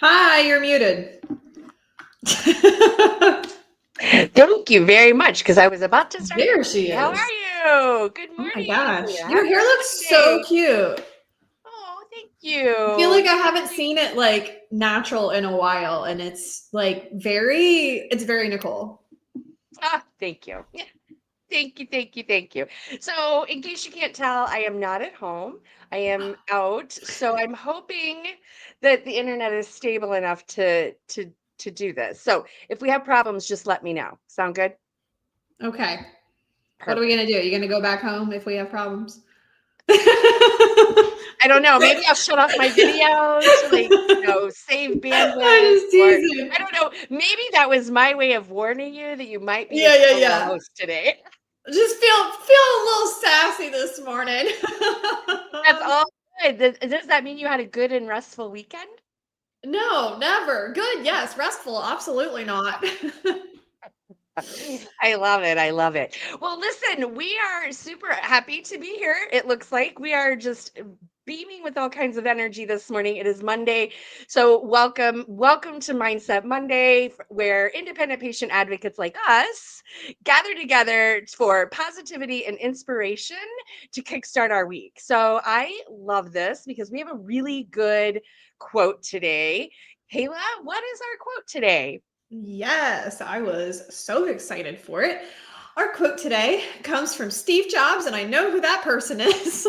Hi, you're muted. Thank you very much, because I was about to start There she talking. How is. are you? Good Oh my morning. gosh. Your Happy hair looks so Monday. cute. Oh, thank I feel you. like I haven't seen it like natural in a while and it's like very Nicole. Thank you. Yeah, thank you. So, in case you can't tell, I am not at home. I am out. So, I'm hoping that the internet is stable enough to do this. So, if we have problems, just let me know. Sound good? Okay. What are we Perfect. gonna do? Are you gonna go back home if we have problems? I don't know. Maybe I'll shut off my videos to save I'm bandwidth, just or teasing. I don't know. Maybe that was my way of warning you that you might be a solo Yeah. host today. Just feel a little sassy this morning. That's all good. Does that mean you had a good and restful weekend? No, never. Good, yes. Restful, absolutely not. I love it. I love it. Well, listen, we are super happy to be here. It looks like we are just beaming with all kinds of energy this morning. It is Monday. So, welcome to Mindset Monday, where independent patient advocates like us gather together for positivity and inspiration to kickstart our week. So, I love this because we have a really good quote today. Kayla, what is our quote today? Yes, I was so excited for it. Our quote today comes from Steve Jobs, and I know who that person is.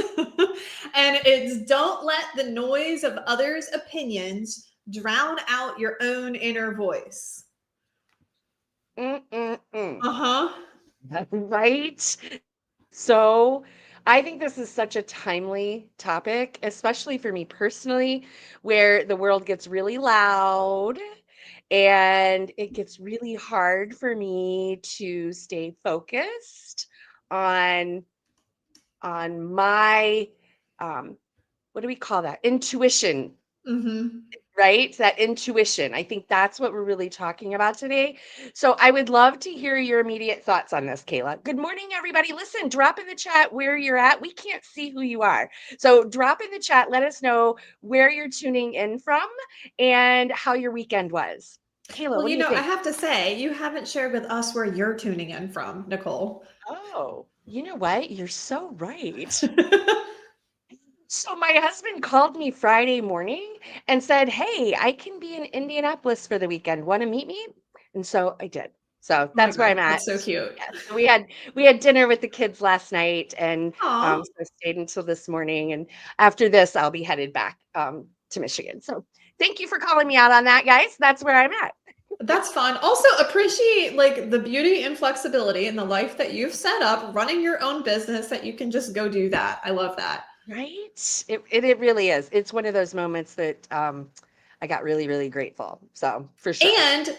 And it's don't let the noise of others' opinions drown out your own inner voice. Mm-mm-mm. Uh huh. Right? So, I think this is such a timely topic, especially for me personally, where the world gets really loud and it gets really hard for me to stay focused on my what do we call that? Intuition, Mm hmm. right? That intuition. I think that's what we're really talking about today. So I would love to hear your immediate thoughts on this, Kayla. Good morning, everybody. Listen, drop in the chat where you're at. We can't see who you are. So drop in the chat. Let us know where you're tuning in from and how your weekend was. Kayla, Well, what do you I think? have to say, you haven't shared with us where you're tuning in from, Nicole. Oh, you know what? You're so right. So my husband called me Friday morning and said, "Hey, I can be in Indianapolis for the weekend. Want to meet me?" And so I did. So Oh my that's where God, I'm at. that's so cute. Yeah. So we had dinner with the kids last night, and Aw. so I stayed until this morning. And after this, I'll be headed back to Michigan. So thank you for calling me out on that, guys. That's where I'm at. That's fun. Also, appreciate like the beauty and flexibility in the life that you've set up, running your own business that you can just go do that. I love that. Right? It really is. It's one of those moments that I got really, really grateful. So for sure. And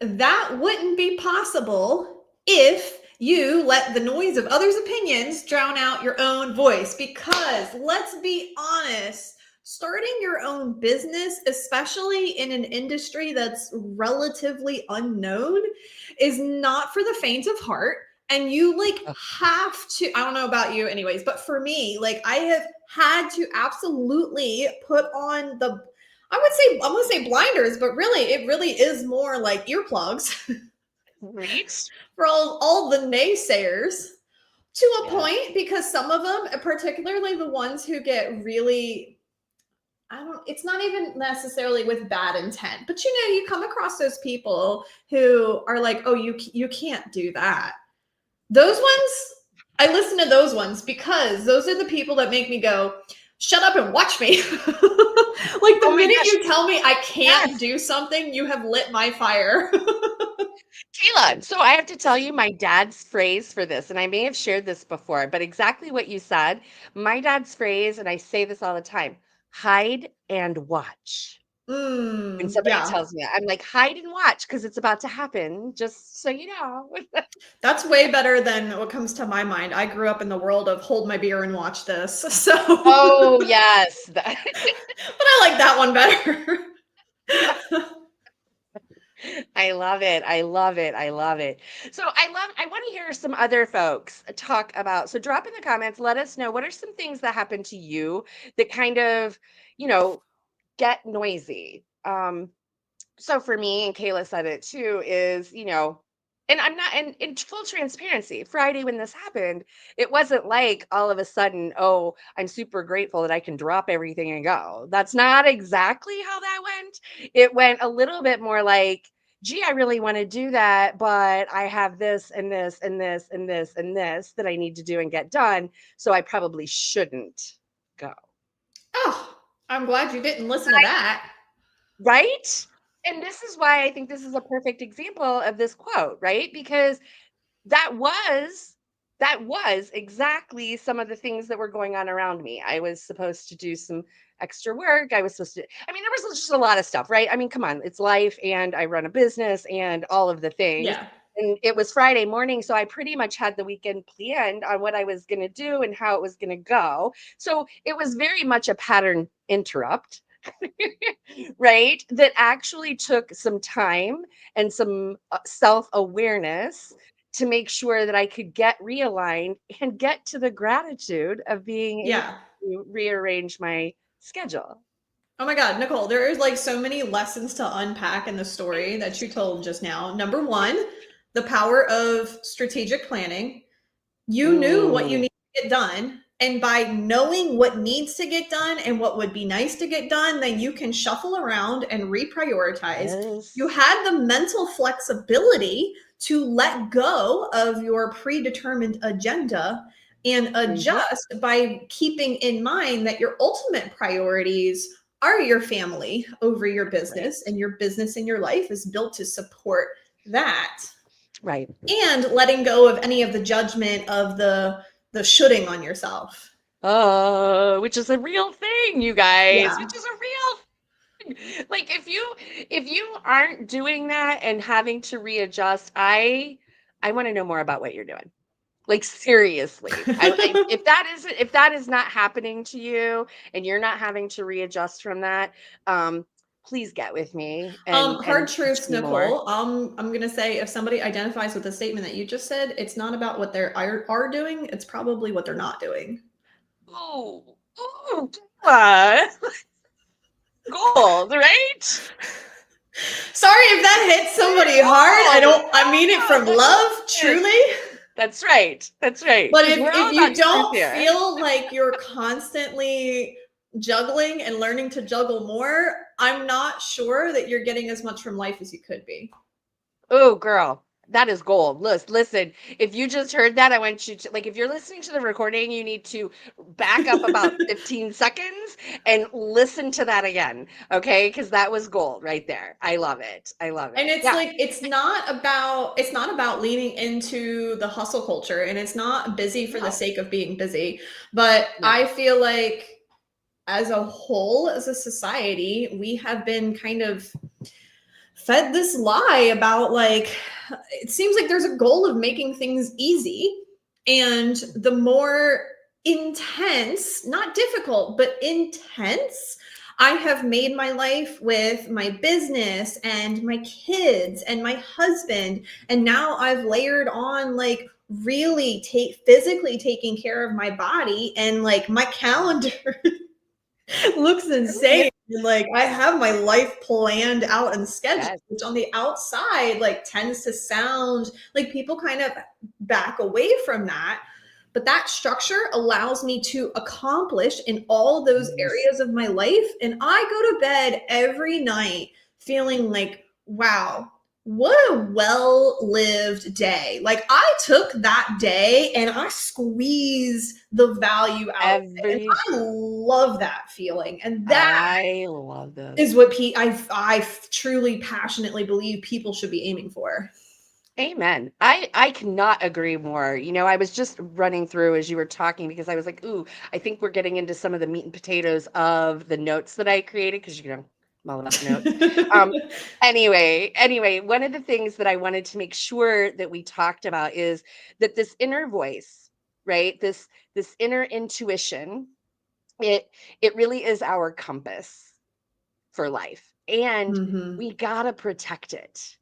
that wouldn't be possible if you let the noise of others' opinions drown out your own voice. Because let's be honest, starting your own business, especially in an industry that's relatively unknown, is not for the faint of heart. And you like have to, I don't know about you, anyways, but for me, like I have had to absolutely put on the I'm gonna say blinders, but really, it really is more like earplugs Right? for all the naysayers to a Yeah. point, because some of them, particularly the ones who get really, I don't, it's not even necessarily with bad intent, but you come across those people who are like, oh, you can't do that. Those ones, I listen to those ones because those are the people that make me go, shut up and watch me. Like the Oh my minute gosh. you tell me I can't Yes. do something, you have lit my fire. Kayla, so I have to tell you my dad's phrase for this, and I may have shared this before, but exactly what you said, my dad's phrase, and I say this all the time, hide and watch. When somebody Yeah. tells me, I'm like, hide and watch because it's about to happen, just so you know. That's way better than what comes to my mind. I grew up in the world of hold my beer and watch this. So, but Oh, yes. I like that one better. I love it. I love it. I love it. So I want to hear some other folks talk about. So drop in the comments, let us know what are some things that happened to you that kind of, you know, get noisy. So for me, and Kayla said it too, is, and I'm not in full transparency. Friday when this happened, it wasn't like all of a sudden, oh, I'm super grateful that I can drop everything and go. That's not exactly how that went. It went a little bit more like, gee, I really want to do that, but I have this and this and this and this and this that I need to do and get done. So I probably shouldn't go. Oh, I'm glad you didn't listen to that. Right? And this is why I think this is a perfect example of this quote, right? Because that was that was exactly some of the things that were going on around me. I was supposed to do some extra work. I was supposed to, I mean, there was just a lot of stuff, right? I mean, come on, it's life and I run a business and all of the things. Yeah. And it was Friday morning, so I pretty much had the weekend planned on what I was going to do and how it was going to go. So it was very much a pattern interrupt, right? That actually took some time and some self awareness to make sure that I could get realigned and get to the gratitude of being able Yeah. to rearrange my schedule. Oh my God, Nicole, there is like so many lessons to unpack in the story that you told just now. Number one, the power of strategic planning. You knew what you Mm, needed to get done. And by knowing what needs to get done and what would be nice to get done, then you can shuffle around and reprioritize. You yes. had the mental flexibility to let go of your predetermined agenda and Hmm. adjust by keeping in mind that your ultimate priorities are your family over your Right. business, and your business and your life is built to support that, Right. and letting go of any of the judgment of the shoulding on yourself. Which is a real thing, you guys, Yeah. which is a real thing. Like if you aren't doing that and having to readjust, I want to know more about what you're doing. Like seriously, if that is not happening to you and you're not having to readjust from that, please get with me Hard and teach truths, me more. Nicole. I'm gonna say if somebody identifies with the statement that you just said, it's not about what they are doing. It's probably what they're not doing. Oh, oh, Kayla. Gold, right? Sorry if that hits somebody hard. I No, don't. I mean it no, from no, love, listen. truly. That's right. That's right. But Because we're if all you about truth don't here. feel like you're constantly juggling and learning to juggle more, I'm not sure that you're getting as much from life as you could be. Oh, girl, that is gold. Listen, if you just heard that, I want you to, like, if you're listening to the recording, you need to back up about 15 seconds and listen to that again. Okay. Because that was gold right there. I love it. I love And it. it's Yeah. like it's not about leaning into the hustle culture, and it's not busy for the No, sake of being busy. But no. I feel like as a whole, as a society, we have been kind of fed this lie about, like, it seems like there's a goal of making things easy, and the more intense, not difficult but intense, I have made my life with my business and my kids and my husband, and now I've layered on, like, really take physically taking care of my body, and like my calendar looks insane. And like I have my life planned out and scheduled, Yes. which on the outside like tends to sound like people kind of back away from that. But that structure allows me to accomplish in all those Yes. areas of my life. And I go to bed every night feeling like, wow, what a well lived day. Like I took that day and I squeezed the value out of it. And Every, I love that feeling. And that I love is this. what I truly passionately believe people should be aiming for. Amen. I cannot agree more. I was just running through as you were talking because I was like, "Ooh, I think we're getting into some of the meat and potatoes of the notes that I created because I'm all about the notes." Um anyway, one of the things that I wanted to make sure that we talked about is that this inner voice, right? This inner intuition, it really is our compass for life. And Mhm. we got to protect it.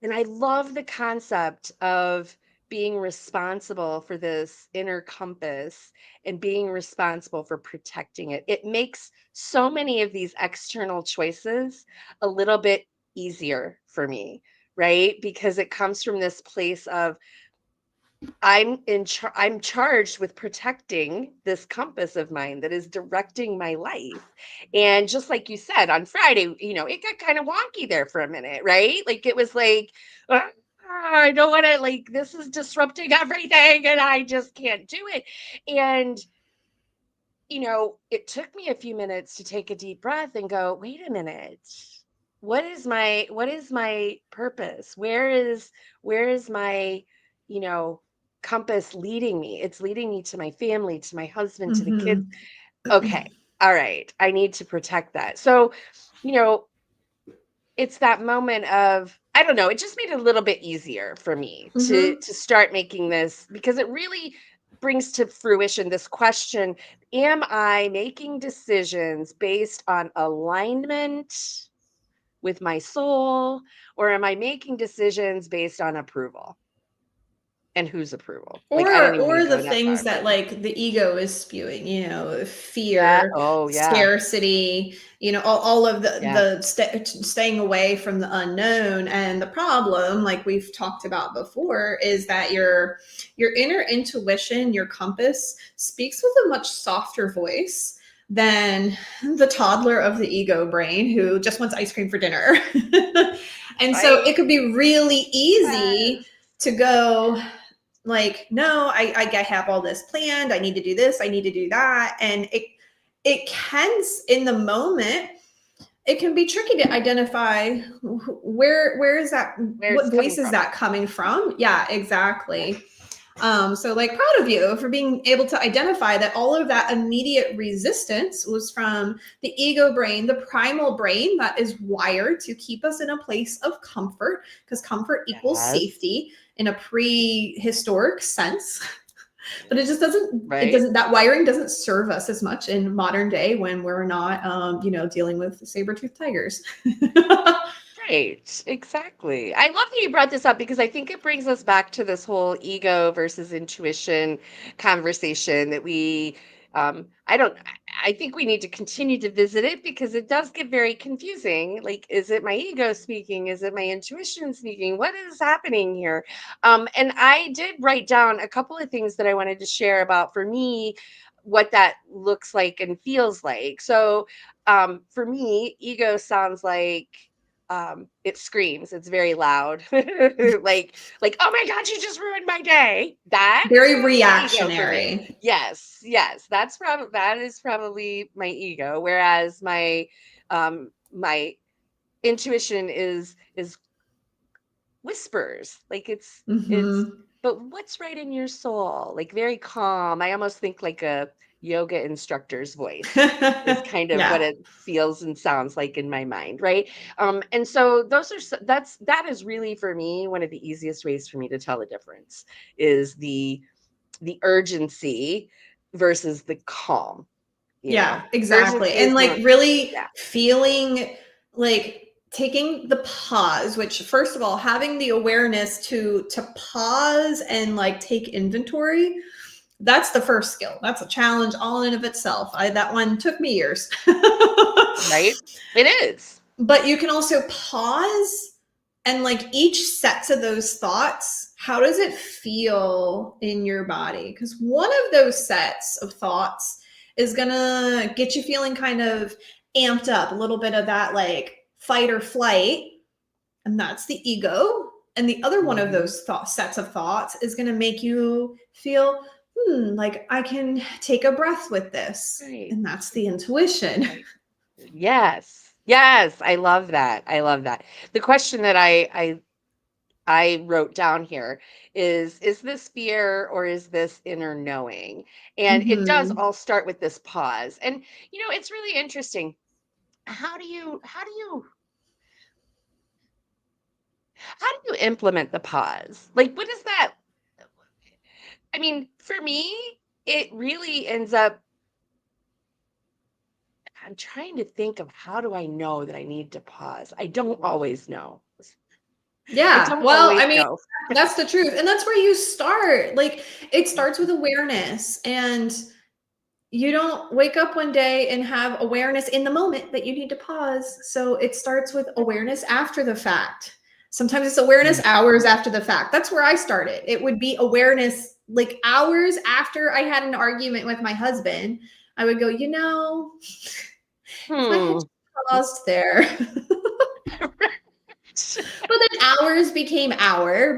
And I love the concept of being responsible for this inner compass and being responsible for protecting it. It makes so many of these external choices a little bit easier for me, right? Because it comes from this place of I'm charged with protecting this compass of mine that is directing my life. And just like you said on Friday, it got kind of wonky there for a minute, right? Like it was like, "Ah, I don't want to, like, this is disrupting everything and I just can't do it." And it took me a few minutes to take a deep breath and go, "Wait a minute. What is my purpose? Where is my, you know, compass leading me? It's leading me to my family, to my husband, to the kids. Mm-hmm. Okay. All right. I need to protect that." So, you know, it's that moment of, I don't know, it just made it a little bit easier for me to Mm-hmm. start making this, because it really brings to fruition this question: am I making decisions based on alignment with my soul, or am I making decisions based on approval? And whose approval? Like, I don't even want Or to the go that things far, that but like the ego is spewing, yeah. fear, Oh, yeah. scarcity, all of Yeah. staying away from the unknown. And the problem, like we've talked about before, is that your inner intuition, your compass, speaks with a much softer voice than the toddler of the ego brain who just wants ice cream for dinner. And so Right. it could be really easy Yes. to go like, no, I have all this planned, I need to do this, I need to do that. And it can, in the moment, it can be tricky to identify where is that, Where it's what coming voice is from. that coming from. Yeah, Yeah. exactly. So like, proud of you for being able to identify that all of that immediate resistance was from the ego brain, the primal brain that is wired to keep us in a place of comfort, because comfort equals Yes. safety in a prehistoric sense. But it Right. doesn't, that wiring doesn't serve us as much in modern day when we're not dealing with saber-toothed tigers. Right, exactly. I love that you brought this up because I think it brings us back to this whole ego versus intuition conversation that I don't, I think we need to continue to visit it because it does get very confusing. Like, is it my ego speaking? Is it my intuition speaking? What is happening here? And I did write down a couple of things that I wanted to share about, for me, what that looks like and feels like. So, for me, ego sounds like, it screams, it's very loud. Like, "Oh my god, you just ruined my day." That is Very probably ego for me. reactionary. Yes, yes, that is probably my ego, whereas my intuition is whispers. Like, it's Hmm. but what's right in your soul? Like, very calm. I almost think like a yoga instructor's voice is kind of what Yeah. it feels and sounds like in my mind, right? And so that is really, for me, one of the easiest ways for me to tell the difference is the urgency versus the calm. Yeah, exactly. Urgency And is like more, really yeah, feeling, like taking the pause, which first of all, having the awareness to pause and like take inventory, that's the first skill. That's a challenge all in of itself. That one took me years. right? It is. But you can also pause and like each sets of those thoughts, how does it feel in your body? Because one of those sets of thoughts is gonna get you feeling kind of amped up, a little bit of that like fight or flight, and that's the ego. And the other one of Mhm. those sets of thoughts is gonna make you feel, like I can take a breath with this, Right. and that's the intuition. Right. Yes. Yes, I love that. I love that. The question that I wrote down here is this fear or is this inner knowing? And it does Hmm. all start with this pause. And it's really interesting. How do you implement the pause? Like, what is that? I mean, for me, it really ends up, I'm trying to think of, how do I know that I need to pause? I don't always know. I Yeah. don't Well, always I mean, know. that's the truth. And that's where you start. Like, it starts with awareness. And you don't wake up one day and have awareness in the moment that you need to pause. So it starts with awareness after the fact. Sometimes it's awareness hours after the fact. That's where I started. It would be awareness like hours after I had an argument with my husband. I would go, if I had Hmm. paused there. But then hours became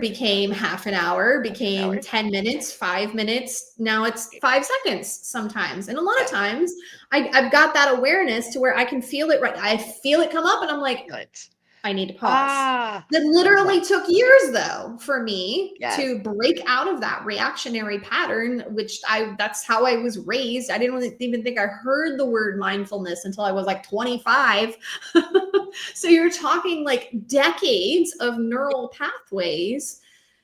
became half an hour, Half an became hour. 10 minutes, 5 minutes. Now it's 5 seconds sometimes. And a lot of Yeah. times I've got that awareness to where I can feel it right. I feel it come up and I'm like, Good. I need to pause. Ah, That love that. literally took years though for me Yes. to break out of that reactionary pattern, which that's how I was raised. I didn't even think I heard the word mindfulness until I was like 25. So you're talking like decades of neural pathways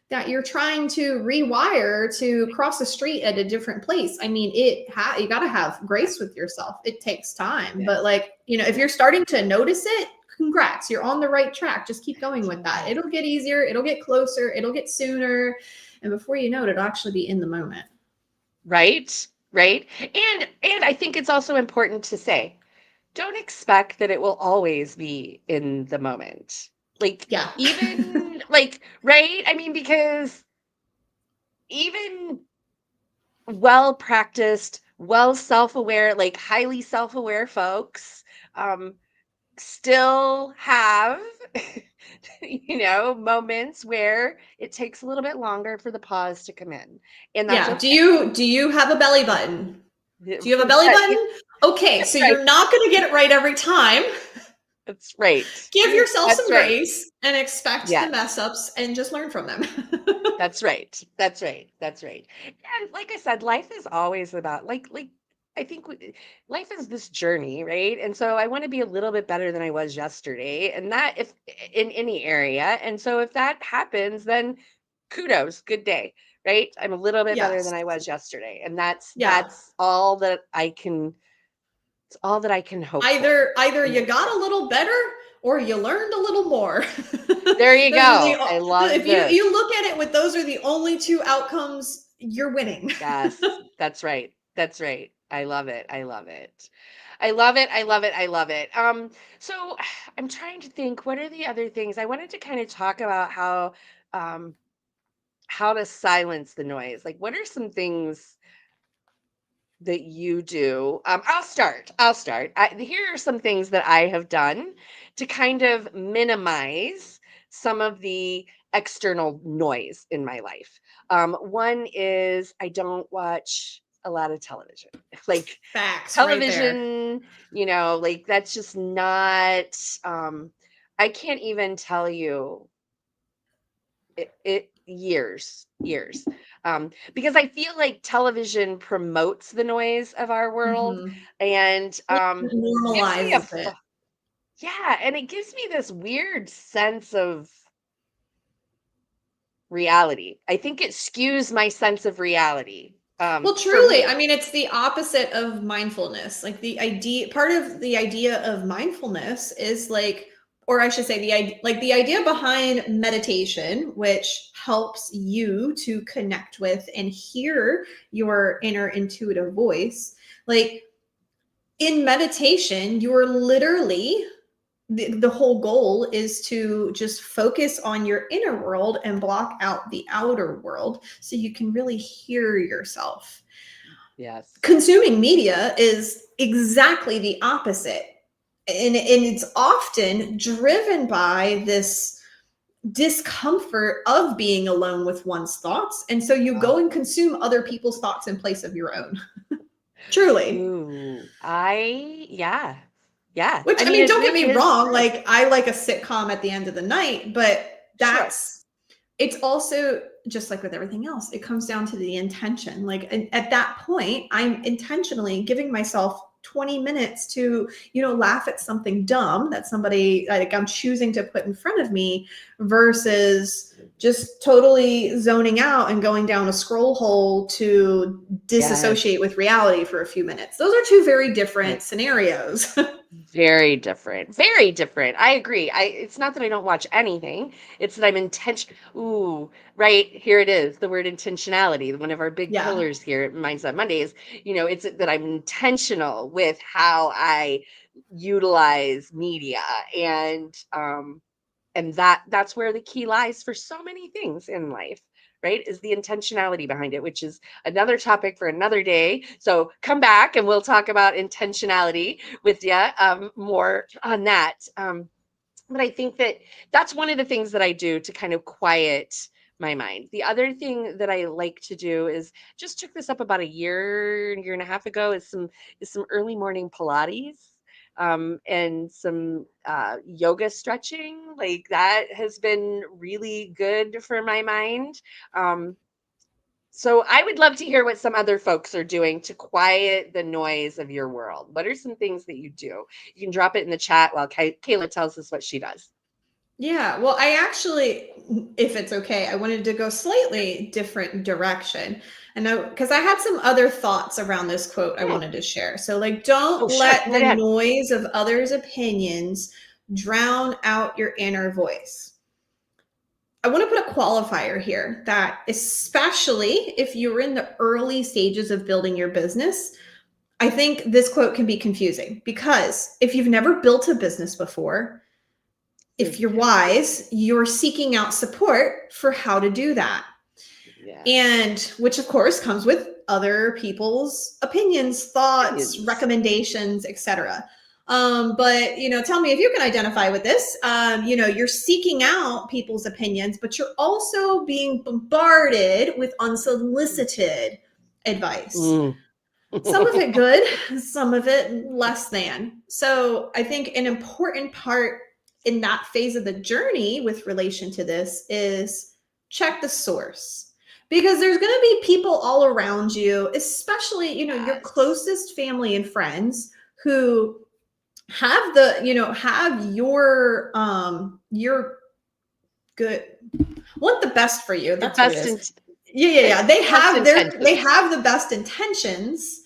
that you're trying to rewire to cross the street at a different place. I mean, you got to have grace with yourself. It takes time, Yeah. but like, if you're starting to notice it, congrats, you're on the right track. Just keep going with that. It'll get easier, it'll get closer, it'll get sooner, and before you know it, it'll actually be in the moment. Right? Right? And I think it's also important to say, don't expect that it will always be in the moment. Like Yeah. even like, right? I mean, because even well practiced, well self-aware, like highly self-aware folks still have moments where it takes a little bit longer for the pause to come in. And that's Yeah. okay. Do you have a belly button? Do you have a belly Yeah, button? Okay, so right. you're not going to get it right every time. That's right. Give yourself That's some right. grace and expect the Yes. mess ups and just learn from them. That's right. That's right. That's right. And like I said, life is always about like I think life is this journey, right? And so I want to be a little bit better than I was yesterday, and that if in any area. And so if that happens, then kudos, good day, right? I'm a little bit better Yes. than I was yesterday, and Yeah. that's all that I can. It's all that I can hope for. Either And you hope got for. a little better or you learned a little more. There you Those are go. I love if you this. look at it with those are the only two outcomes, you're winning. Yes, that's right. That's right. I love it. I love it. I love it. I love it. I love it. So I'm trying to think, what are the other things? I wanted to kind of talk about um how to silence the noise. Like what are some things that you do? I'll start. I'll start. Here are some things that I have done to kind of minimize some of the external noise in my life. One is I don't watch a lot of television. Like Facts right there. television, like that's just not. I can't even tell you it years because I feel like television promotes the noise of our world, Mhm. and It gives me normalizes it. yeah, and it gives me this weird sense of reality. I think it skews my sense of reality Well, for truly, I me. mean, it's the opposite of mindfulness. Like part of the idea of mindfulness is like, or I should say, the idea behind meditation, which helps you to connect with and hear your inner intuitive voice. Like in meditation, you're literally the whole goal is to just focus on your inner world and block out the outer world so you can really hear yourself. Yes. Consuming media is exactly the opposite. And it's often driven by this discomfort of being alone with one's thoughts. And so you Oh. go and consume other people's thoughts in place of your own. Truly. Ooh, yeah. Yeah. Which, I I mean, mean, it don't get really me is wrong, true. like I like a sitcom at the end of the night, but Sure. it's also just like with everything else, it comes down to the intention. Like at that point, I'm intentionally giving myself 20 minutes to, laugh at something dumb that somebody like I'm choosing to put in front of me versus just totally zoning out and going down a scroll hole to Yes. disassociate with reality for a few minutes. Those are two very different Right. scenarios. Very different. Very different. I agree. It's not that I don't watch anything. It's that I'm Ooh, right. Here it is. The word intentionality, one of our big Yeah. pillars here at Mindset Mondays. It's that I'm intentional with how I utilize media, and that's where the key lies for so many things in life, right, is the intentionality behind it, which is another topic for another day. So come back and we'll talk about intentionality with you, more on that. But I think that that's one of the things that I do to kind of quiet my mind. The other thing that I like to do is just took this up about a year and a half ago, is some early morning Pilates, and some yoga stretching. Like that has been really good for my mind. Um, so I would love to hear what some other folks are doing to quiet the noise of your world. What are some things that you do? You can drop it in the chat while Kayla tells us what she does. Yeah, well, I actually, if it's okay, I wanted to go slightly different direction. And because I had some other thoughts around this quote I Hmm. wanted to share. So, like, Oh, don't sure. let Go the right ahead. noise of others' opinions drown out your inner voice. I want to put a qualifier here that, especially if you're in the early stages of building your business, I think this quote can be confusing because if you've never built a business before, if you're Yeah. wise, you're seeking out support for how to do that. And Yes. which, of course, comes with other people's opinions, thoughts, Opinions. recommendations, etc. But tell me if you can identify with this. You're seeking out people's opinions, but you're also being bombarded with unsolicited advice. Mm. Some of it good, some of it less than. So I think an important part in that phase of the journey with relation to this is check the source. Because there's going to be people all around you, especially, your Yes. closest family and friends who have have your good want the best for you. Your That's what it best is. in Yeah. They best have intentions. the best intentions,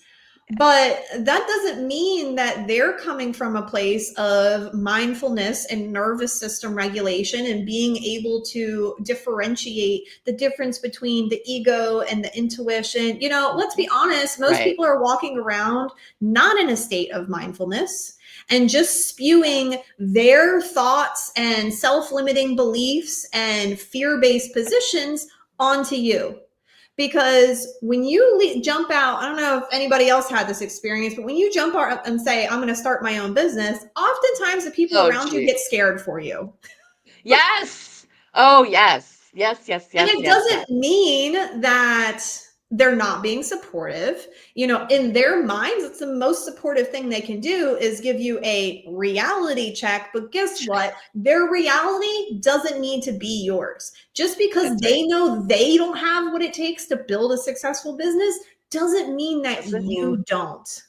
but that doesn't mean that they're coming from a place of mindfulness and nervous system regulation and being able to differentiate the difference between the ego and the intuition. Let's be Mhm. honest, most Right. people are walking around not in a state of mindfulness and just spewing their thoughts and self limiting beliefs and fear based positions onto you. Because when you jump out, I don't know if anybody else had this experience, but when you jump out and say, I'm going to start my own business, oftentimes the people Oh, around you get geez. scared for you. Yes. Oh, yes. Yes, yes, And yes, it yes, yes. doesn't mean that they're not being supportive. In their minds, it's the most supportive thing they can do is give you a reality check. But guess what? Their reality doesn't need to be yours. Just because That's right. they know they don't have what it takes to build a successful business doesn't mean that Doesn't mean you don't.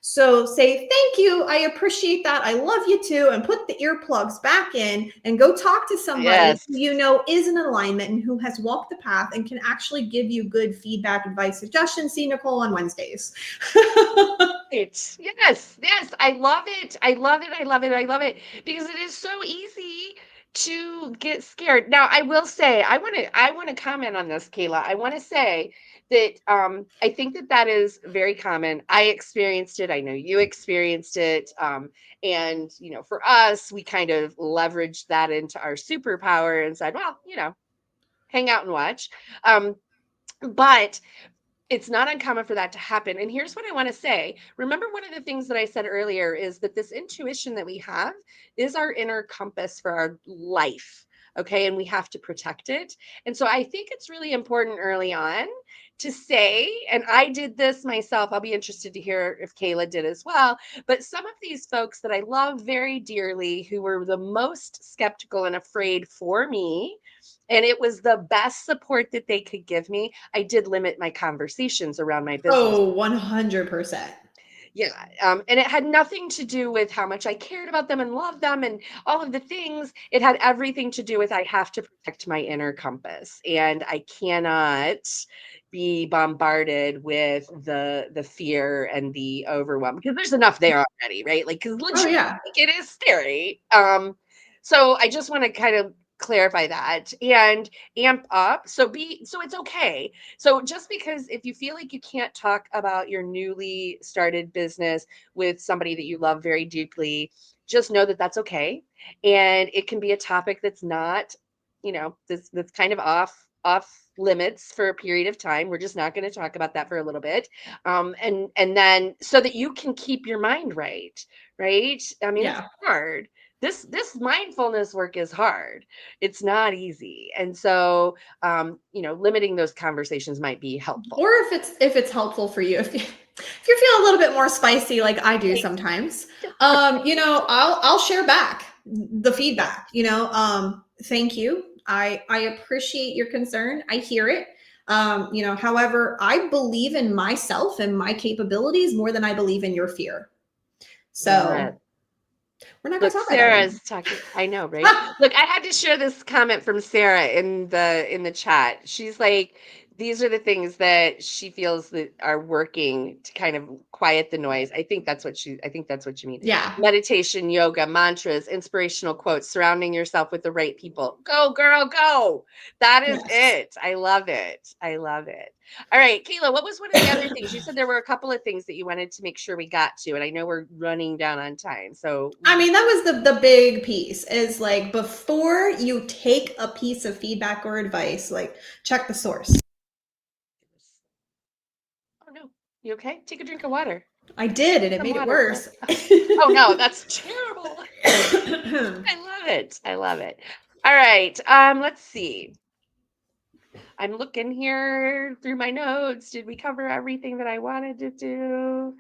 So say, thank you. I appreciate that. I love you too. And put the earplugs back in and go talk to somebody yes. who is in alignment and who has walked the path and can actually give you good feedback, advice, suggestions. See Nicole on Wednesdays. Right. Yes, yes. I love it. I love it. I love it. I love it because it is so easy to get scared. Now, I will say, I want to comment on this, Kayla. I want to say that I think that that is very common. I experienced it. I know you experienced it. And for us, we kind of leveraged that into our superpower and said, well, hang out and watch. Um, but it's not uncommon for that to happen. And here's what I want to say. Remember, one of the things that I said earlier is that this intuition that we have is our inner compass for our life. Okay. And we have to protect it. And so I think it's really important early on to say, and I did this myself. I'll be interested to hear if Kayla did as well. But some of these folks that I love very dearly, who were the most skeptical and afraid for me, and it was the best support that they could give me, I did limit my conversations around my business. Oh, 100%. Yeah. And it had nothing to do with how much I cared about them and loved them and all of the things. It had everything to do with I have to protect my inner compass and I cannot be bombarded with the fear and the overwhelm because there's enough there already, right? Like, because Oh legit, yeah. like, it is scary. So I just want to kind of clarify that and amp up. So it's okay. So just because if you feel like you can't talk about your newly started business with somebody that you love very deeply, just know that that's okay. And it can be a topic that's not, that's kind of off limits for a period of time. We're just not going to talk about that for a little bit. And then so that you can keep your mind right, right? I mean, it's Yeah. hard. This mindfulness work is hard. It's not easy. And so limiting those conversations might be helpful. Or if it's helpful for you, if you're feeling a little bit more spicy like I do Right. sometimes, I'll share back the Yeah. feedback. Thank you. I appreciate your concern. I hear it. However, I believe in myself and my capabilities more than I believe in your fear. Yeah. So we're not going Look, to talk about that Sarah's anymore. talking. I know, right? Look, I had to share this comment from Sarah in the chat. She's like, these are the things that she feels that are working to kind of quiet the noise. I think that's what you mean. Yeah. Meditation, yoga, mantras, inspirational quotes, surrounding yourself with the right people. Go, girl, go. That is Yes. it. I love it. I love it. All right, Kayla, what was one of the other things? You said there were a couple of things that you wanted to make sure we got to, and I know we're running down on time. So I mean, that was the big piece is like before you take a piece of feedback or advice, like check the source. oh no, you okay? Take a drink of water. I did, and it Some made it water, girl. worse. Oh no, that's terrible. I love it. I love it. All right. Let's see. I'm looking here through my notes. Did we cover everything that I wanted to do?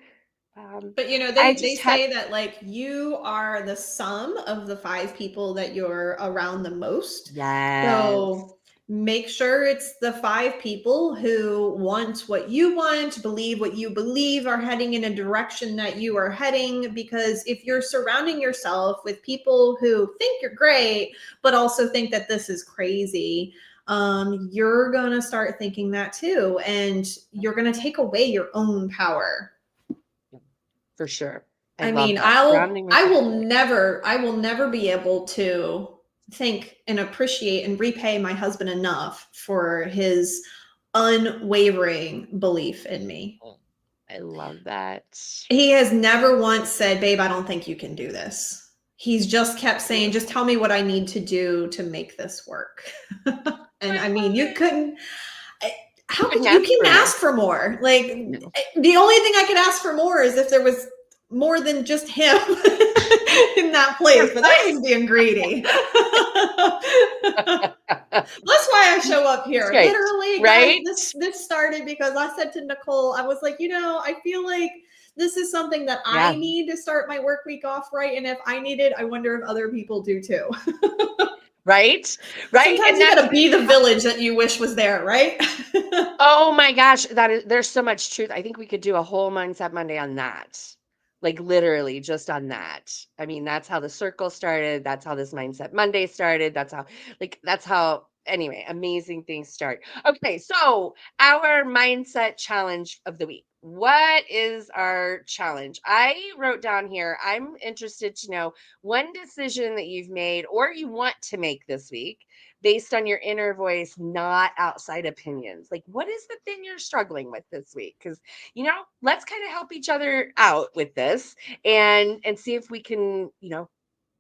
But I they just had say that like you are the sum of the five people that you're around the most. yes. So make sure it's the five people who want what you want, believe what you believe, are heading in a direction that you are heading. Because if you're surrounding yourself with people who think you're great, but also think that this is crazy, you're going to start thinking that too. And you're going to take away your own power. For sure. I I love mean, that. Surrounding myself with the right. I will never be able to thank and appreciate and repay my husband enough for his unwavering belief in me. Oh, I love that. He has never once said, "Babe, I don't think you can do this." He's just kept saying, "Just Beautiful. tell me what I need to do to make this work." And I I mean, love you it. couldn't how Couldn't could you ask can for more. ask for more? Like No. the only thing I could ask for more is if there was more than just him in that place, but that Right. was being greedy. That's why I show up That's here. great. Literally, guys, Right? this started because I said to Nicole, I was like, I feel like this is something that I Yeah. need to start my work week off right. And if I need it, I wonder if other people do too. Right? Right? Sometimes And you that's gotta be the village that you wish was there, right? oh my gosh, there's so much truth. I think we could do a whole Mindset Monday on that. Like literally just on that. I mean, that's how the circle started. That's how this Mindset Monday started. That's how anyway, amazing things start. Okay, so our mindset challenge of the week. What is our challenge? I wrote down here, I'm interested to know one decision that you've made or you want to make this week based on your inner voice, not outside opinions. Like, what is the thing you're struggling with this week? Because let's kind of help each other out with this and see if we can,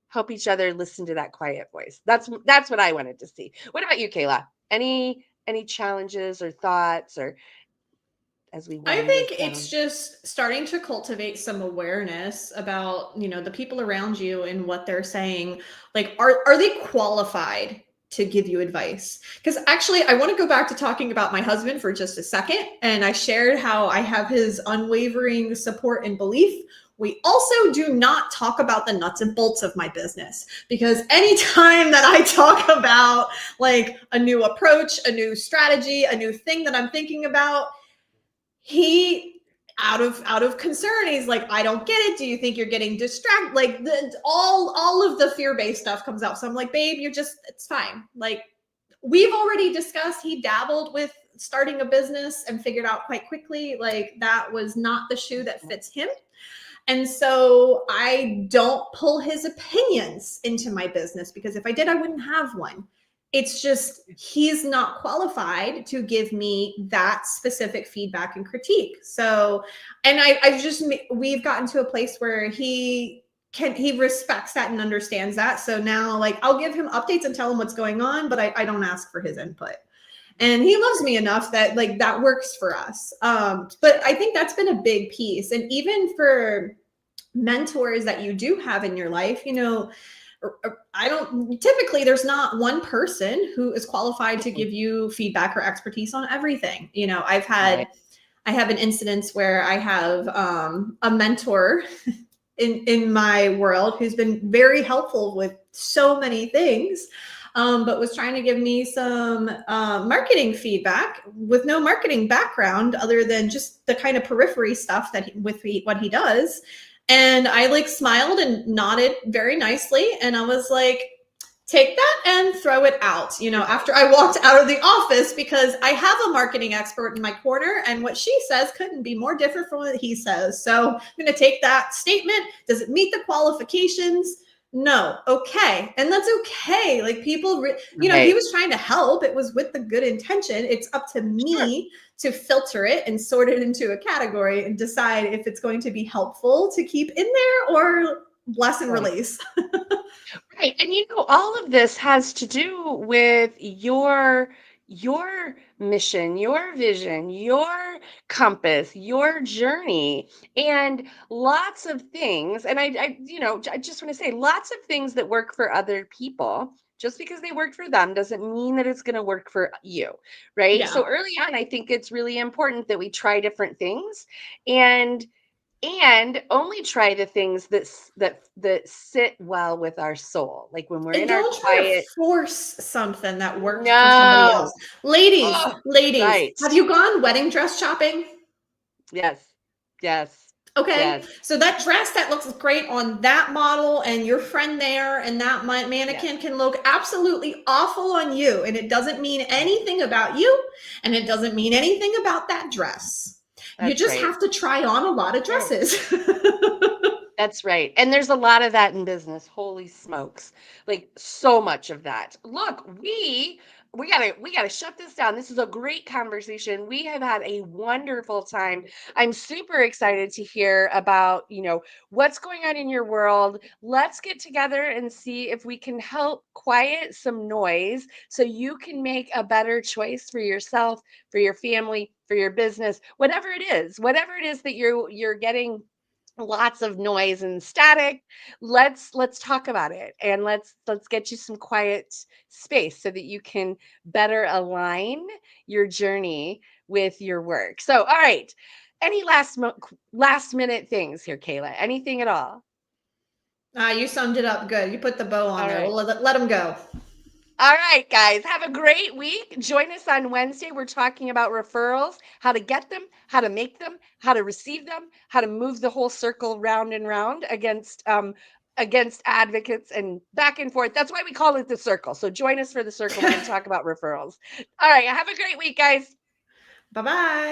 help each other listen to that quiet voice. That's what I wanted to see. What about you, Kayla? Any challenges or thoughts or as we I wind this think it's down? just starting to cultivate some awareness about, the people around you and what they're saying. Like, are they qualified to give you advice? Because actually, I want to go back to talking about my husband for just a second. And I shared how I have his unwavering support and belief. We also do not talk about the nuts and bolts of my business because anytime that I talk about like a new approach, a new strategy, a new thing that I'm thinking about, he out of concern, he's like, I don't get it. Do you think you're getting distracted? Like all of the fear-based stuff comes out. So I'm like, babe, it's fine. Like, we've already discussed, he dabbled with starting a business and figured out quite quickly, like, that was not the shoe that fits him. And so I don't pull his opinions into my business, because if I did, I wouldn't have one. It's just, he's not qualified to give me that specific feedback and critique. So, and we've gotten to a place where he respects that and understands that. So now, like, I'll give him updates and tell him what's going on, but I don't ask for his input. And he loves me enough that, like, that works for us. But I think that's been a big piece. And even for mentors that you do have in your life, typically, there's not one person who is qualified to give you feedback or expertise on everything. I have an instance where I have a mentor in my world who's been very helpful with so many things, but was trying to give me some marketing feedback with no marketing background other than just the kind of periphery stuff what he does. And I, like, smiled and nodded very nicely. And I was like, take that and throw it out, after I walked out of the office, because I have a marketing expert in my corner, and what she says couldn't be more different from what he says. So I'm going to take that statement. Does it meet the qualifications? No. Okay. And that's okay. Like, people, he was trying to help. It was with the good intention. It's up to me to filter it and sort it into a category and decide if it's going to be helpful to keep in there or bless and release. Right. And all of this has to do with your mission, your vision, your compass, your journey, and lots of things. And I just want to say, lots of things that work for other people, just because they work for them doesn't mean that it's going to work for you, right? Yeah. So early on, I think it's really important that we try different things, and only try the things that sit well with our soul, like when we're And in our don't try to quiet. force something that worked for somebody else. No. Ladies, Oh, ladies, right. have you gone wedding dress shopping? Yes. Yes. Okay. Yes. So that dress that looks great on that model and your friend there and that Yes. mannequin can look absolutely awful on you. And it doesn't mean anything about you. And it doesn't mean anything about that dress. You That's just right. have to try on a lot of Right. dresses. That's right. And there's a lot of that in business. Holy smokes. Like, so much of that. Look, we gotta shut this down. This is a great conversation. We have had a wonderful time. I'm super excited to hear about, what's going on in your world. Let's get together and see if we can help quiet some noise so you can make a better choice for yourself, for your family, for your business, whatever it is, that you're getting lots of noise and static. Let's talk about it, and let's get you some quiet space so that you can better align your journey with your work. So, all right, any last minute things here, Kayla? Anything at all? You summed it up good. You put the bow on All there. right. Well, let them go. All right, guys, have a great week. Join us on Wednesday. We're talking about referrals, how to get them, how to make them, how to receive them, how to move the whole circle round and round against advocates and back and forth. That's why we call it the circle. So join us for the circle. We're going to talk about referrals. All right, have a great week, guys. Bye-bye.